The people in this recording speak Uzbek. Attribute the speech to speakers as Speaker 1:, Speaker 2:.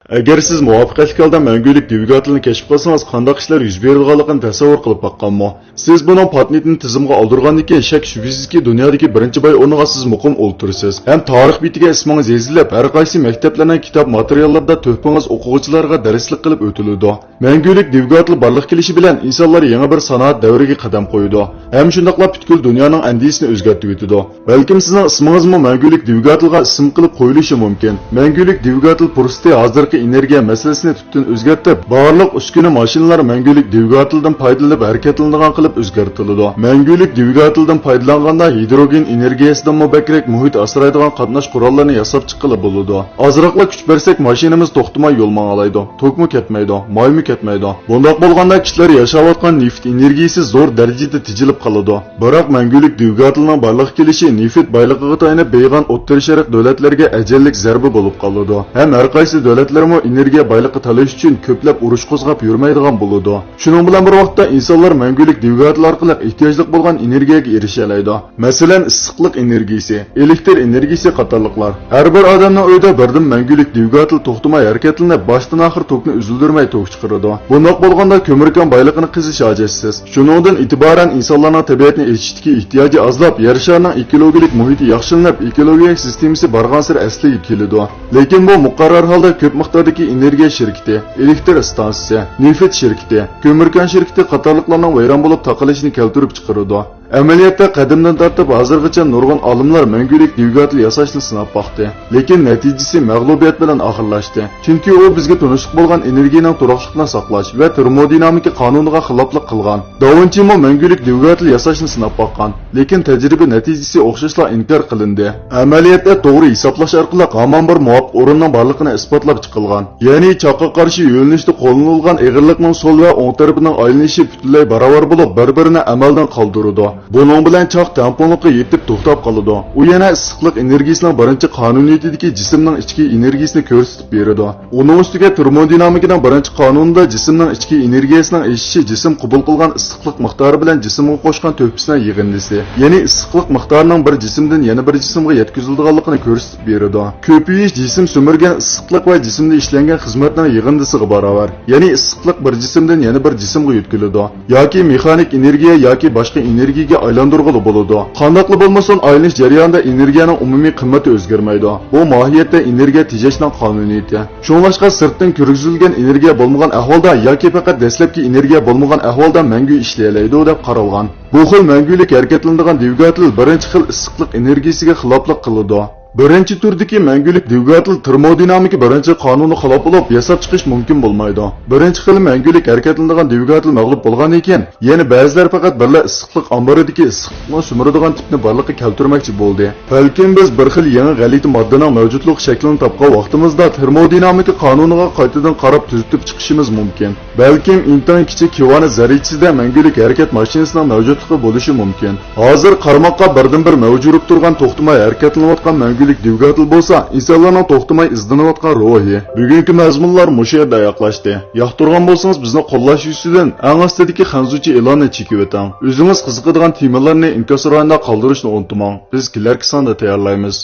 Speaker 1: Agar siz muvaffaqiyatli holda мәңгүлük dvigatelini keşif qilsangiz, qanday ishlar yuz beradiganligini tasavvur qilib baqqanmi? Siz buning patentini tizimga oldirgandan keyin shak shubhasizki dunyodagi birinchi boy o'rniga siz muqim o'ltirsiz. Ham tarix bitiga ismingiz yozilib, har qaysi maktablarning kitob materiallarida to'pingiz o'quvchilarga darslik qilib o'tiladi. Мәңгүлük dvigatel barliq kelishi bilan insonlar yangi bir sanoat davriga qadam qo'ydi. Ham shundaqla butkul dunyoning andisini o'zgartirib o'tdi. Balkim sizning ismingizmi мәңгүлük dvigatelga ism qilib qo'yilishi mumkin. мәңгүлük dvigatel pursati hozir energiya masalasini tubdan o'zgartirib, barliq uskuna mashinalar мәңгүлük dvigateldan foydalanib harakatlanadigan qilib o'zgartiriladi. мәңгүлük dvigateldan foydalanganda hidrogen energiyasidan mubakrak muhit asraydigan qatnash qurollarini yasab chiqilib bo'ladi. Ozroqla kuch bersak, mashinamiz to'xtamay yo'l mang'alaydi. Tokmi ketmaydi, maymi ketmaydi. Bundoq bo'lganda kishilar yashayotgan neft energiyasi zo'r darajada tejilib qoladi. Biroq мәңгүлük dvigatelning barliq kelishi neft boyligiga tayanib beyg'on o'rta sharq davlatlarga ajallik zarba bo'lib qoladi. Ham har qaysi davlatlar energiya boyliqi talash uchun ko'plab urush qo'zg'ab yurmaydigan bo'ladi. Shuning bilan bir vaqtda insonlar мәңгүлük dvigatel orqali ehtiyojli bo'lgan energiyaga erisha oladi. Masalan, issiqlik energiyasi, elektr energiyasi qatorliqlar. Har bir odamning uyida birdan мәңгүлük dvigatel to'xtamay harakatlanib, boshdan oxir tokni uzildirmay tok chiqaradi. Bundoq bo'lganda ko'mirkan boyliqini qizish ojitsiz. Shuningdan e'tiboran insonlarning tabiatni echishdagi ehtiyoji ozlab, yer sharining ekologik muhiti yaxshilanib, ekologik sistemasi bargan sari asliga keladi. Lekin bu muqarrar holda ko'p miqdordagi energiya shirkati, elektr stansiyasi, neft shirkati, ko'mirkan shirkati qatorliqlarning vayron bo'lib taqilishini keltirib chiqaradi. Amaliyotda qadimdan tortib hozirgacha nurg'un olimlar мәңгүлük dvigatel yasashni sinab boqdi. Lekin natijasi mag'lubiyat bilan oxirlashdi. Chunki u bizga tunishliq bo'lgan energiyaning turaqliqni saqlash va termodinamika qonuniga xiloflik qilgan. Da Vinci mo мәңгүлük dvigatel yasashni sinab boqqan. Lekin tajriba natijasi o'xshashla inkor qilindi. Amaliyotda to'g'ri hisoblash orqali hamon bir muvofiq o'rinning borligini isbotlab chiqilgan. Ya'ni choqqa qarshi yo'linishda qo'llanilgan eg'irlikning so'l va o'ng tarafining aylanishi butunlay barobar bo'lib, bir-birini amaldan qoldiradi. Bunun bilan choq tamponliqqa yetib to'xtab qoladi. U yana issiqlik energiyasining birinchi qonuniyatidagi jismning ichki energiyasini ko'rsatib beradi. Uning ustiga termodinamikaning birinchi qonunida jismning ichki energiyasining eshishi jism qabul qilgan issiqlik miqdori bilan jismga qo'shgan to'pisining yig'indisi. Ya'ni issiqlik miqdorining bir jismdan yana bir jismga yetkazilganligini ko'rsatib beradi. Ko'payish jism so'mirgan issiqlik va jismda ishlangan xizmatning yig'indisiga barobar. Ya'ni issiqlik bir jismdan yana bir jismga yetkaziladi. Yoki mexanik energiya yoki boshqa energiya aylandırğılı buludu. Qandaqlı bolmasun aylanish jarayonida energiyaning umumiy qiymati o'zgarmaydi. Bu mohiyatda energiya tejashning qonuniyati. Shunlashqa sirtdan kirgizilgan energiya bo'lmagan ahvolda yoki faqat dastlabki energiya bo'lmagan ahvolda mangu ishlayoladi deb qaralgan. Bu xil мәңгүлük harakatlanadigan dvigatel birinchi xil issiqlik energiyasiga xiloflik qiladi. Birinchi turdagi мәңгүлük dvigatel termodinamika birinchi qonuni xilof bo'lib, yasab chiqish mumkin bo'lmaydi. Birinchi xil мәңгүлük harakatlanadigan dvigatel mag'lub bo'lgan ekan, yana ba'zilar faqat birla issiqlik omboridagi issiqlikni sumiradigan tipni borliqqa keltirmoqchi bo'ldi. Balkim biz bir xil yangi g'alati moddaning mavjudlik shaklini topgan vaqtimizda termodinamika qonuniga qaytadan qarab tuzitib chiqishimiz mumkin. Balkim intan kichik kivani zarrachasida мәңгүлük harakat mashinasining mavjudligi bo'lishi mumkin. Hozir qarmoqqa birdan-bir mavjud turgan to'xtamay harakatlanayotgan мәңгүлük dvigatel bo'lsa, insonlarning to'xtamay izlanayotgan ruhi. Bugungi mazmunlar mushu yerda yoqlashdi. Yoqtirgan bo'lsangiz bizni qo'llash yuzidan eng ostidagi xanzuchi e'lonni chekib o'ting. O'zingiz qiziqadigan temalarni inkas rayonida qoldirishni unutmang. Biz kelarki sonda tayyorlaymiz.